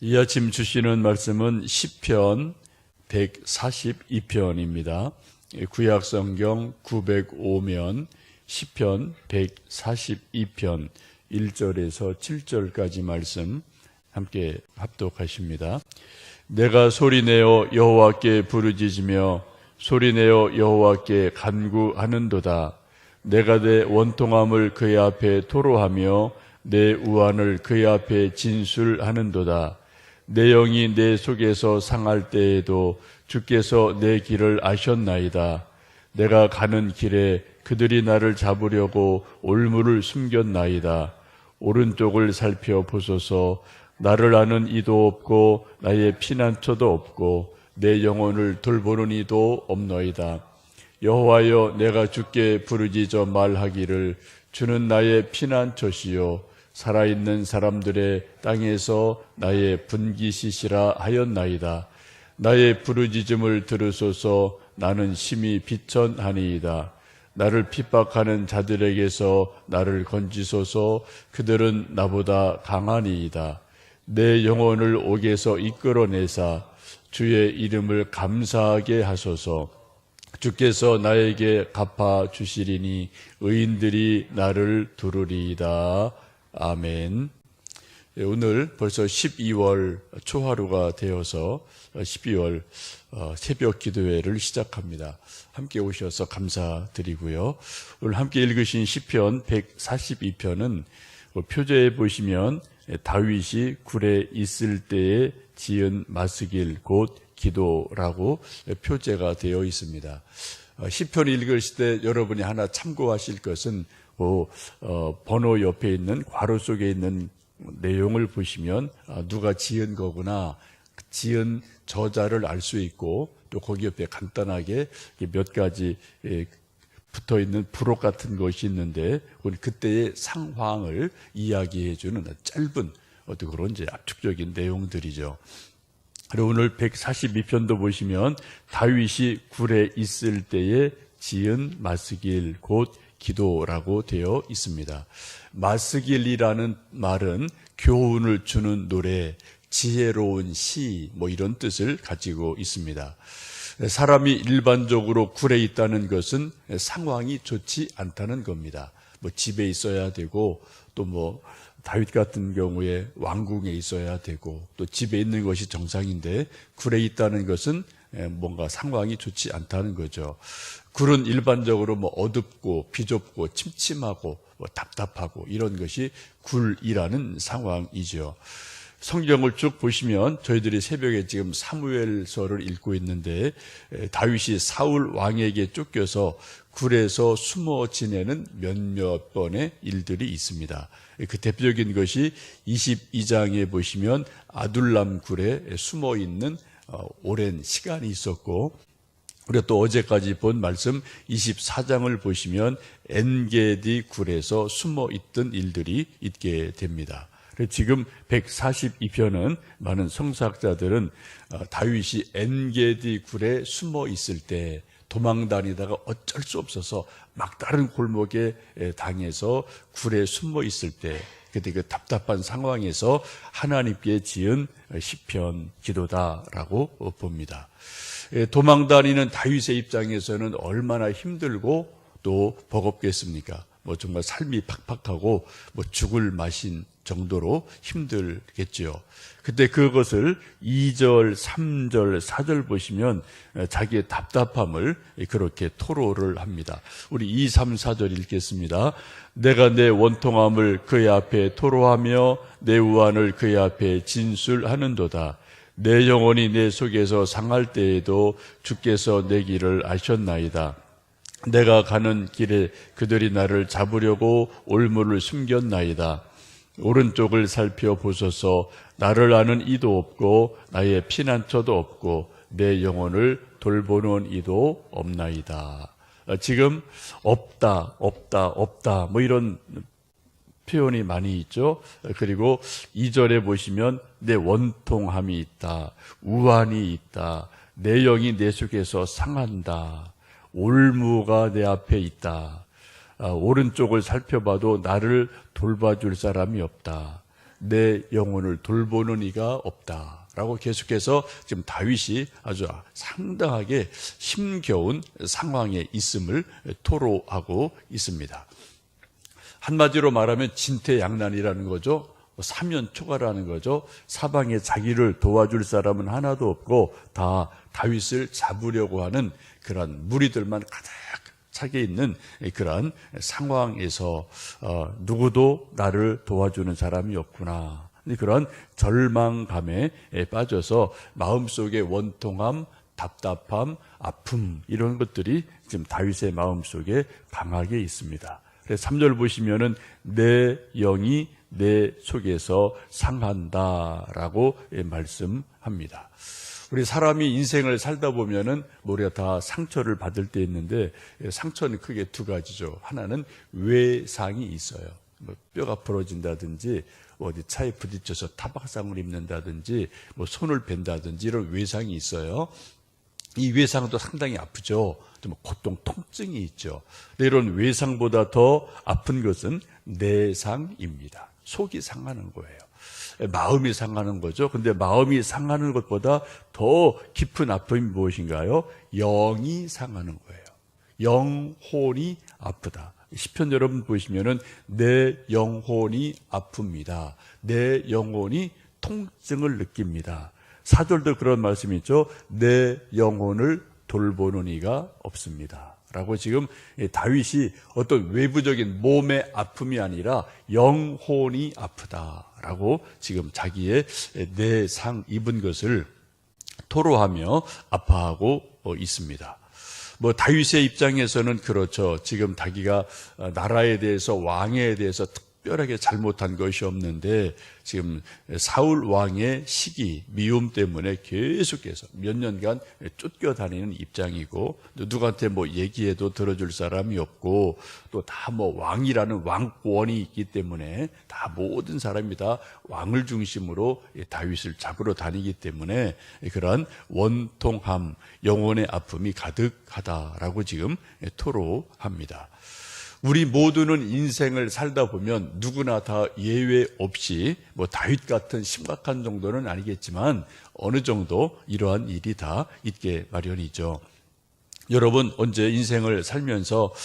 이 아침 주시는 말씀은 시편 142편입니다. 구약성경 905면 시편 142편 1절에서 7절까지 말씀 함께 합독하십니다. 내가 소리내어 여호와께 부르짖으며 소리내어 여호와께 간구하는도다. 내가 내 원통함을 그의 앞에 토로하며 내 우환을 그의 앞에 진술하는도다. 내 영이 내 속에서 상할 때에도 주께서 내 길을 아셨나이다. 내가 가는 길에 그들이 나를 잡으려고 올무를 숨겼나이다. 오른쪽을 살펴보소서. 나를 아는 이도 없고 나의 피난처도 없고 내 영혼을 돌보는 이도 없노이다. 여호와여, 내가 주께 부르짖어 말하기를 주는 나의 피난처시요 살아있는 사람들의 땅에서 나의 분기시시라 하였나이다. 나의 부르짖음을 들으소서. 나는 심히 비천하니이다. 나를 핍박하는 자들에게서 나를 건지소서. 그들은 나보다 강하니이다. 내 영혼을 옥에서 이끌어내사 주의 이름을 감사하게 하소서. 주께서 나에게 갚아 주시리니 의인들이 나를 두르리이다. 아멘. 오늘 벌써 12월 초하루가 되어서 12월 새벽 기도회를 시작합니다. 함께 오셔서 감사드리고요. 오늘 함께 읽으신 시편 142편은 표제에 보시면 다윗이 굴에 있을 때에 지은 마스길 곧 기도라고 표제가 되어 있습니다. 시편 읽으실 때 여러분이 하나 참고하실 것은 번호 옆에 있는 괄호 속에 있는 내용을 보시면 누가 지은 거구나, 지은 저자를 알 수 있고, 또 거기 옆에 간단하게 몇 가지 붙어있는 부록 같은 것이 있는데 우리 그때의 상황을 이야기해 주는 짧은 어떤 그런 이제 압축적인 내용들이죠. 그리고 오늘 142편도 보시면 다윗이 굴에 있을 때에 지은 마스길 곧 기도라고 되어 있습니다. 마스길이라는 말은 교훈을 주는 노래, 지혜로운 시, 이런 뜻을 가지고 있습니다. 사람이 일반적으로 굴에 있다는 것은 상황이 좋지 않다는 겁니다. 집에 있어야 되고, 또 다윗 같은 경우에 왕궁에 있어야 되고, 또 집에 있는 것이 정상인데 굴에 있다는 것은 뭔가 상황이 좋지 않다는 거죠. 굴은 일반적으로 어둡고 비좁고 침침하고 답답하고 이런 것이 굴이라는 상황이죠. 성경을 쭉 보시면 저희들이 새벽에 지금 사무엘서를 읽고 있는데 다윗이 사울 왕에게 쫓겨서 굴에서 숨어 지내는 몇몇 번의 일들이 있습니다. 그 대표적인 것이 22장에 보시면 아둘람 굴에 숨어 있는 오랜 시간이 있었고, 우리가 또 어제까지 본 말씀 24장을 보시면 엔게디 굴에서 숨어 있던 일들이 있게 됩니다. 지금 142편은 많은 성서학자들은 다윗이 엔게디 굴에 숨어 있을 때 도망다니다가 어쩔 수 없어서 막다른 골목에 당해서 굴에 숨어 있을 때 그때 그 답답한 상황에서 하나님께 지은 시편 기도다라고 봅니다. 도망다니는 다윗의 입장에서는 얼마나 힘들고 또 버겁겠습니까? 정말 삶이 팍팍하고 죽을 맛인 정도로 힘들겠지요. 그때 그것을 2절, 3절, 4절 보시면 자기의 답답함을 그렇게 토로를 합니다. 우리 2, 3, 4절 읽겠습니다. 내가 내 원통함을 그의 앞에 토로하며 내 우환을 그의 앞에 진술하는도다. 내 영혼이 내 속에서 상할 때에도 주께서 내 길을 아셨나이다. 내가 가는 길에 그들이 나를 잡으려고 올무를 숨겼나이다. 오른쪽을 살펴보소서. 나를 아는 이도 없고 나의 피난처도 없고 내 영혼을 돌보는 이도 없나이다. 지금 없다 이런 표현이 많이 있죠. 그리고 2절에 보시면 내 원통함이 있다, 우환이 있다, 내 영이 내 속에서 상한다, 올무가 내 앞에 있다, 오른쪽을 살펴봐도 나를 돌봐줄 사람이 없다, 내 영혼을 돌보는 이가 없다. 라고 계속해서 지금 다윗이 아주 상당하게 힘겨운 상황에 있음을 토로하고 있습니다. 한마디로 말하면 진퇴양난이라는 거죠. 사면초가라는 거죠. 사방에 자기를 도와줄 사람은 하나도 없고 다 다윗을 잡으려고 하는 그런 무리들만 가득 차게 있는 그런 상황에서 누구도 나를 도와주는 사람이 없구나. 그런 절망감에 빠져서 마음속에 원통함, 답답함, 아픔 이런 것들이 지금 다윗의 마음속에 강하게 있습니다. 그래서 3절 보시면은 내 영이 내 속에서 상한다라고 말씀합니다. 우리 사람이 인생을 살다 보면은 우리가 다 상처를 받을 때 있는데 상처는 크게 두 가지죠. 하나는 외상이 있어요. 뭐 뼈가 부러진다든지 어디 차에 부딪혀서 타박상을 입는다든지 뭐 손을 벤다든지 이런 외상이 있어요. 이 외상도 상당히 아프죠. 좀 고통, 통증이 있죠. 근데 이런 외상보다 더 아픈 것은 내상입니다. 속이 상하는 거예요. 마음이 상하는 거죠. 근데 마음이 상하는 것보다 더 깊은 아픔이 무엇인가요? 영이 상하는 거예요. 영혼이 아프다. 시편 여러분 보시면은 내 영혼이 아픕니다. 내 영혼이 통증을 느낍니다. 사절도 그런 말씀이 있죠. 내 영혼을 돌보는 이가 없습니다. 라고 지금 다윗이 어떤 외부적인 몸의 아픔이 아니라 영혼이 아프다라고 지금 자기의 내상 입은 것을 토로하며 아파하고 있습니다. 뭐 다윗의 입장에서는 그렇죠. 지금 자기가 나라에 대해서 왕에 대해서 특별하게 잘못한 것이 없는데 지금 사울 왕의 시기, 미움 때문에 계속해서 몇 년간 쫓겨다니는 입장이고 누구한테 뭐 얘기해도 들어줄 사람이 없고 또 다 뭐 왕이라는 왕권이 있기 때문에 다 모든 사람이 다 왕을 중심으로 다윗을 잡으러 다니기 때문에 그런 원통함, 영혼의 아픔이 가득하다라고 지금 토로합니다. 우리 모두는 인생을 살다 보면 누구나 다 예외 없이 뭐 다윗 같은 심각한 정도는 아니겠지만 어느 정도 이러한 일이 다 있게 마련이죠. 여러분 언제 인생을 살면서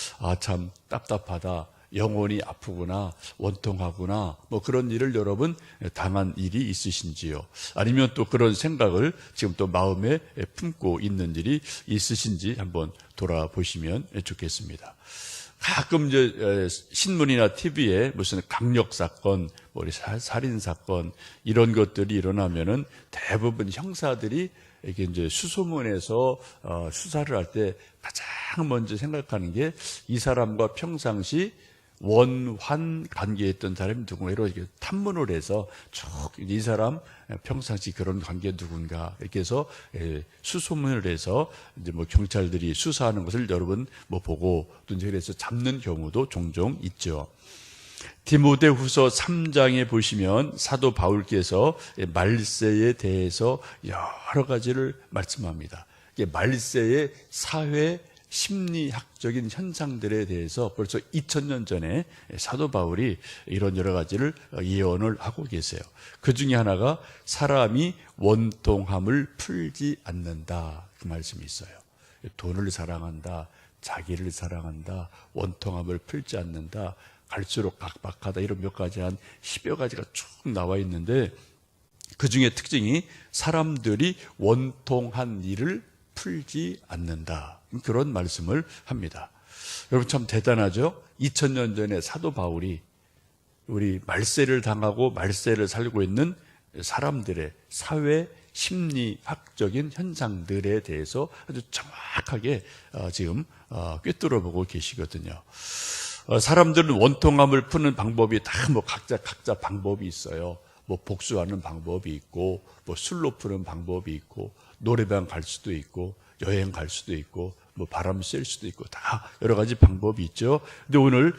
참 답답하다, 영혼이 아프구나, 원통하구나 뭐 그런 일을 여러분 당한 일이 있으신지요? 아니면 또 그런 생각을 지금 또 마음에 품고 있는 일이 있으신지 한번 돌아보시면 좋겠습니다. 가끔 이제 신문이나 TV에 무슨 강력 사건, 살인 사건 이런 것들이 일어나면은 대부분 형사들이 이게 이제 수소문에서 수사를 할 때 가장 먼저 생각하는 게 이 사람과 평상시 원환 관계했던 사람이 누군가 이렇게 탐문을 해서 쭉 이 사람 평상시 그런 관계 누군가 이렇게 해서 수소문을 해서 이제 뭐 경찰들이 수사하는 것을 여러분 뭐 보고 또 이제 그래서 잡는 경우도 종종 있죠. 디모데후서 3장에 보시면 사도 바울께서 말세에 대해서 여러 가지를 말씀합니다. 말세의 사회 심리학적인 현상들에 대해서 벌써 2000년 전에 사도 바울이 이런 여러 가지를 예언을 하고 계세요. 그 중에 하나가 사람이 원통함을 풀지 않는다 그 말씀이 있어요. 돈을 사랑한다, 자기를 사랑한다, 원통함을 풀지 않는다, 갈수록 각박하다 이런 몇 가지 한 10여 가지가 쭉 나와 있는데 그 중에 특징이 사람들이 원통한 일을 풀지 않는다. 그런 말씀을 합니다. 여러분 참 대단하죠? 2000년 전에 사도 바울이 우리 말세를 당하고 말세를 살고 있는 사람들의 사회 심리학적인 현상들에 대해서 아주 정확하게 지금 꿰뚫어 보고 계시거든요. 사람들은 원통함을 푸는 방법이 다 뭐 각자 방법이 있어요. 뭐 복수하는 방법이 있고 뭐 술로 푸는 방법이 있고 노래방 갈 수도 있고 여행 갈 수도 있고 뭐 바람 쐴 수도 있고 다 여러 가지 방법이 있죠. 근데 오늘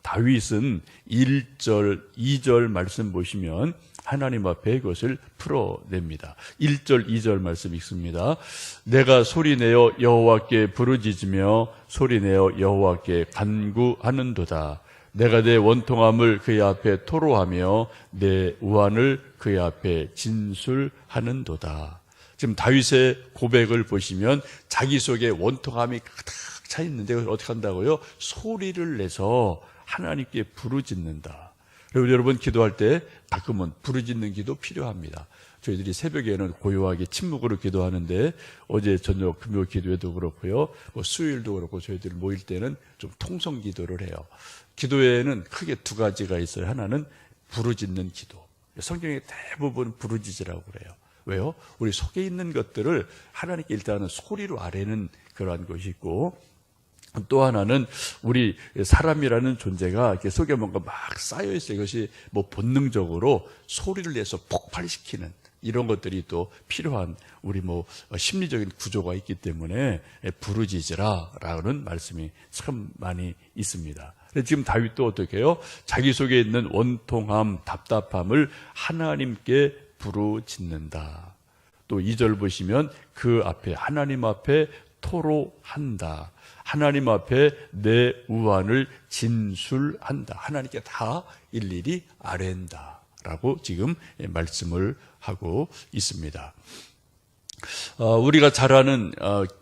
다윗은 1절, 2절 말씀 보시면 하나님 앞에 그것을 풀어냅니다. 1절, 2절 말씀 읽습니다. 내가 소리내어 여호와께 부르짖으며 소리내어 여호와께 간구하는도다. 내가 내 원통함을 그의 앞에 토로하며 내 우환을 그의 앞에 진술하는도다. 지금 다윗의 고백을 보시면 자기 속에 원통함이 가득 차 있는데 어떻게 한다고요? 소리를 내서 하나님께 부르짖는다. 그리고 여러분 기도할 때 가끔은 부르짖는 기도 필요합니다. 저희들이 새벽에는 고요하게 침묵으로 기도하는데 어제 저녁 금요 기도회도 그렇고요. 수요일도 그렇고 저희들 모일 때는 좀 통성 기도를 해요. 기도에는 크게 두 가지가 있어요. 하나는 부르짖는 기도. 성경에 대부분 부르짖으라고 그래요. 왜요? 우리 속에 있는 것들을 하나님께 일단은 소리로 아뢰는 그러한 것이 있고, 또 하나는 우리 사람이라는 존재가 이렇게 속에 뭔가 막 쌓여 있어요. 이것이 뭐 본능적으로 소리를 내서 폭발시키는 이런 것들이 또 필요한 우리 뭐 심리적인 구조가 있기 때문에 부르짖으라라는 말씀이 참 많이 있습니다. 지금 다윗도 어떻게 해요? 자기 속에 있는 원통함, 답답함을 하나님께 부르짖는다. 또 2절 보시면 그 앞에 하나님 앞에 토로한다. 하나님 앞에 내 우환을 진술한다. 하나님께 다 일일이 아뢰는다 라고 지금 말씀을 하고 있습니다. 우리가 잘 아는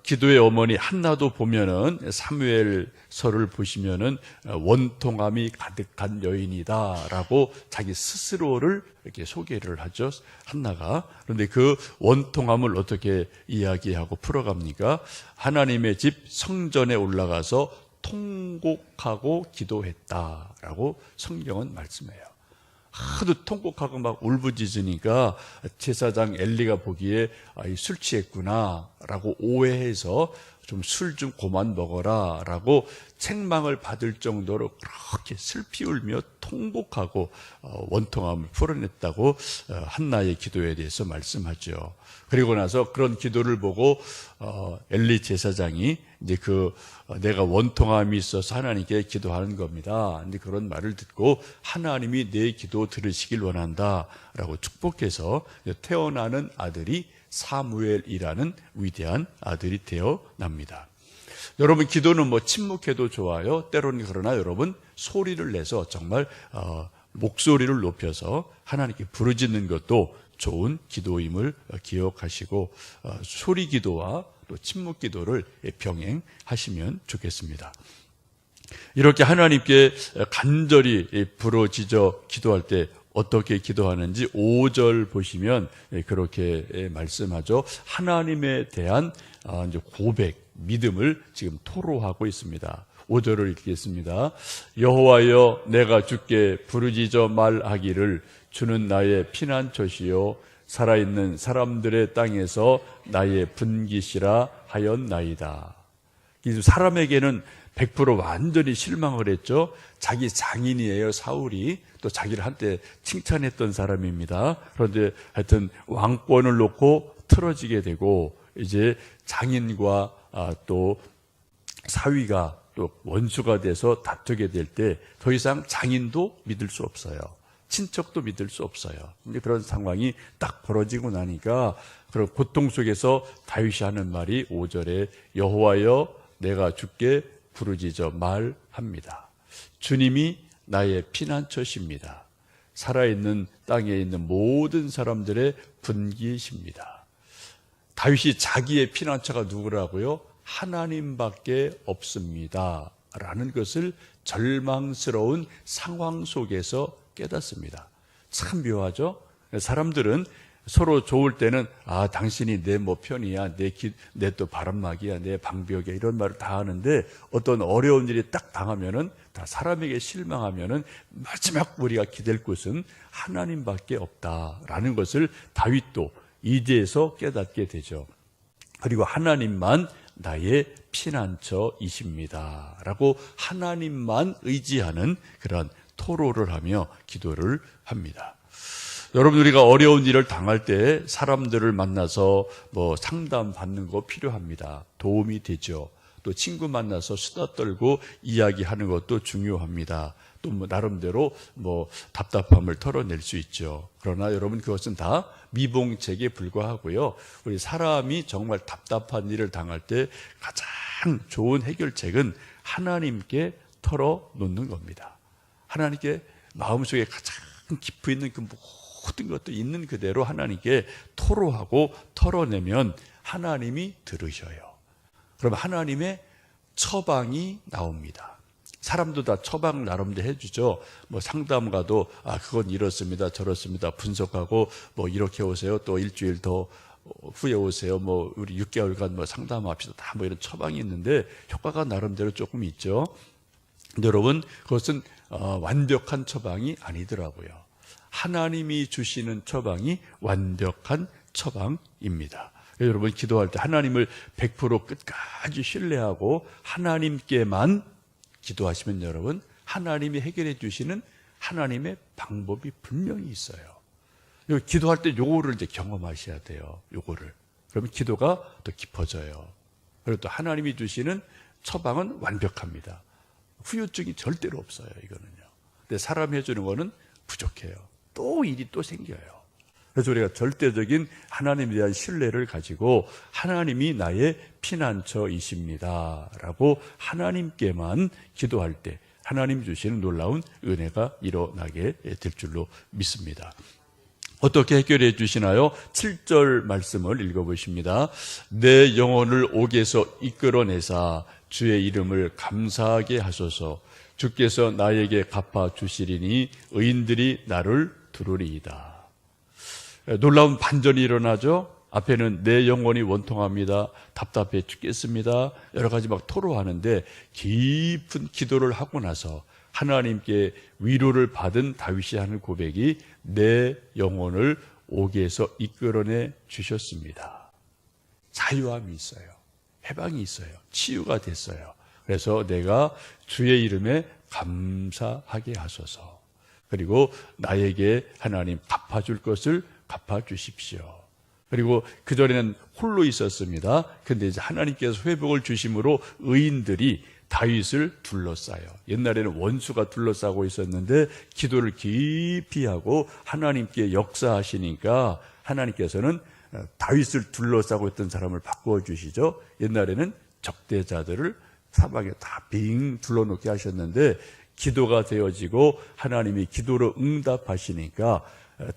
기도의 어머니 한나도 보면은 사무엘서를 보시면은 원통함이 가득한 여인이다라고 자기 스스로를 이렇게 소개를 하죠. 한나가. 그런데 그 원통함을 어떻게 이야기하고 풀어갑니까? 하나님의 집 성전에 올라가서 통곡하고 기도했다라고 성경은 말씀해요. 하도 통곡하고 막 울부짖으니까 제사장 엘리가 보기에 술 취했구나 라고 오해해서 좀 술 좀 그만 먹어라 라고 책망을 받을 정도로 그렇게 슬피 울며 통곡하고 원통함을 풀어냈다고 한나의 기도에 대해서 말씀하죠. 그리고 나서 그런 기도를 보고 엘리 제사장이 이제 내가 원통함이 있어서 하나님께 기도하는 겁니다. 근데 그런 말을 듣고 하나님이 내 기도 들으시길 원한다라고 축복해서 태어나는 아들이 사무엘이라는 위대한 아들이 태어납니다. 여러분 기도는 뭐 침묵해도 좋아요. 때로는 그러나 여러분 소리를 내서 정말 목소리를 높여서 하나님께 부르짖는 것도 좋은 기도임을 기억하시고 소리 기도와 또 침묵 기도를 병행하시면 좋겠습니다. 이렇게 하나님께 간절히 부르짖어 기도할 때 어떻게 기도하는지 5절 보시면 그렇게 말씀하죠. 하나님에 대한 이제 고백, 믿음을 지금 토로하고 있습니다. 5절을 읽겠습니다. 여호와여 내가 주께 부르짖어 말하기를 주는 나의 피난처시요 살아있는 사람들의 땅에서 나의 분깃이라 하였나이다. 사람에게는 100% 완전히 실망을 했죠. 자기 장인이에요, 사울이. 또 자기를 한때 칭찬했던 사람입니다. 그런데 하여튼 왕권을 놓고 틀어지게 되고 이제 장인과 또 사위가 또 원수가 돼서 다투게 될 때 더 이상 장인도 믿을 수 없어요. 친척도 믿을 수 없어요. 근데 그런 상황이 딱 벌어지고 나니까 그런 고통 속에서 다윗이 하는 말이 5절에 여호와여 내가 주께 부르짖어 말합니다. 주님이 나의 피난처십니다. 살아있는 땅에 있는 모든 사람들의 분깃입니다. 다윗이 자기의 피난처가 누구라고요? 하나님밖에 없습니다. 라는 것을 절망스러운 상황 속에서 깨닫습니다. 참 묘하죠? 사람들은 서로 좋을 때는 당신이 내 뭐 편이야, 내 또 바람막이야, 내 방벽이야 이런 말을 다 하는데 어떤 어려운 일이 딱 당하면은 다 사람에게 실망하면은 마지막 우리가 기댈 곳은 하나님밖에 없다라는 것을 다윗도 이제에서 깨닫게 되죠. 그리고 하나님만 나의 피난처이십니다. 라고 하나님만 의지하는 그런 토로를 하며 기도를 합니다. 여러분 우리가 어려운 일을 당할 때 사람들을 만나서 뭐 상담 받는 거 필요합니다. 도움이 되죠. 또 친구 만나서 수다 떨고 이야기하는 것도 중요합니다. 또 뭐 나름대로 뭐 답답함을 털어낼 수 있죠. 그러나 여러분 그것은 다 미봉책에 불과하고요. 우리 사람이 정말 답답한 일을 당할 때 가장 좋은 해결책은 하나님께 털어놓는 겁니다. 하나님께 마음속에 가장 깊이 있는 그 모든 것도 있는 그대로 하나님께 토로하고 털어내면 하나님이 들으셔요. 그럼 하나님의 처방이 나옵니다. 사람도 다 처방 나름대로 해주죠. 뭐 상담가도 그건 이렇습니다, 저렇습니다 분석하고 뭐 이렇게 오세요, 또 일주일 더 후에 오세요, 뭐 우리 6개월간 뭐 상담합시다, 다 뭐 이런 처방이 있는데 효과가 나름대로 조금 있죠. 근데 여러분, 그것은 완벽한 처방이 아니더라고요. 하나님이 주시는 처방이 완벽한 처방입니다. 여러분, 기도할 때 하나님을 100% 끝까지 신뢰하고 하나님께만 기도하시면 여러분, 하나님이 해결해 주시는 하나님의 방법이 분명히 있어요. 기도할 때 요거를 이제 경험하셔야 돼요. 요거를. 그러면 기도가 더 깊어져요. 그리고 또 하나님이 주시는 처방은 완벽합니다. 후유증이 절대로 없어요, 이거는요. 근데 사람이 해주는 거는 부족해요. 또 일이 또 생겨요. 그래서 우리가 절대적인 하나님에 대한 신뢰를 가지고 하나님이 나의 피난처이십니다 라고 하나님께만 기도할 때 하나님 주시는 놀라운 은혜가 일어나게 될 줄로 믿습니다. 어떻게 해결해 주시나요? 7절 말씀을 읽어보십니다. 내 영혼을 옥에서 이끌어내사 주의 이름을 감사하게 하소서. 주께서 나에게 갚아 주시리니 의인들이 나를 두루리이다. 놀라운 반전이 일어나죠. 앞에는 내 영혼이 원통합니다, 답답해 죽겠습니다, 여러 가지 막 토로하는데 깊은 기도를 하고 나서 하나님께 위로를 받은 다윗이 하는 고백이 내 영혼을 옥에서 이끌어내 주셨습니다. 자유함이 있어요. 해방이 있어요. 치유가 됐어요. 그래서 내가 주의 이름에 감사하게 하소서. 그리고 나에게 하나님 갚아줄 것을 갚아주십시오. 그리고 그전에는 홀로 있었습니다. 근데 이제 하나님께서 회복을 주심으로 의인들이 다윗을 둘러싸요. 옛날에는 원수가 둘러싸고 있었는데 기도를 깊이 하고 하나님께 역사하시니까 하나님께서는 다윗을 둘러싸고 있던 사람을 바꾸어 주시죠. 옛날에는 적대자들을 사방에 다 빙 둘러놓게 하셨는데 기도가 되어지고 하나님이 기도로 응답하시니까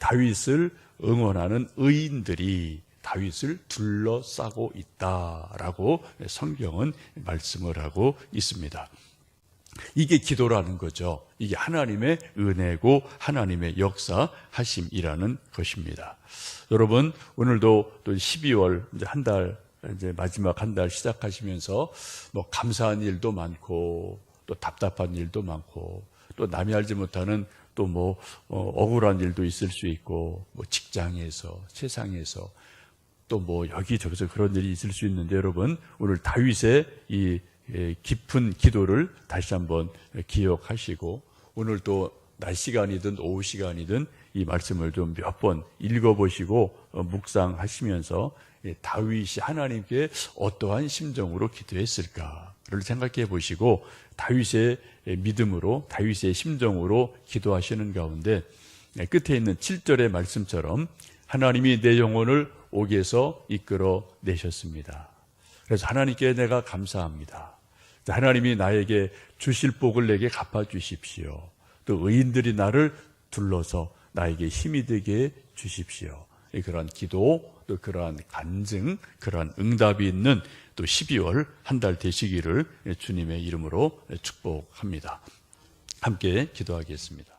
다윗을 응원하는 의인들이 다윗을 둘러싸고 있다라고 성경은 말씀을 하고 있습니다. 이게 기도라는 거죠. 이게 하나님의 은혜고 하나님의 역사하심이라는 것입니다. 여러분, 오늘도 또 12월 이제 한 달, 이제 마지막 한 달 시작하시면서 뭐 감사한 일도 많고 또 답답한 일도 많고 또 남이 알지 못하는 또 뭐 억울한 일도 있을 수 있고 뭐 직장에서 세상에서 또 뭐 여기저기서 그런 일이 있을 수 있는데 여러분, 오늘 다윗의 이 깊은 기도를 다시 한번 기억하시고 오늘 또 낮 시간이든 오후 시간이든 이 말씀을 좀 몇 번 읽어보시고 묵상하시면서 다윗이 하나님께 어떠한 심정으로 기도했을까를 생각해 보시고 다윗의 믿음으로 다윗의 심정으로 기도하시는 가운데 끝에 있는 7절의 말씀처럼 하나님이 내 영혼을 옥에서 이끌어 내셨습니다. 그래서 하나님께 내가 감사합니다. 하나님이 나에게 주실 복을 내게 갚아주십시오. 또 의인들이 나를 둘러서 나에게 힘이 되게 주십시오. 그러한 기도, 또 그러한 간증, 그러한 응답이 있는 또 12월 한 달 되시기를 주님의 이름으로 축복합니다. 함께 기도하겠습니다.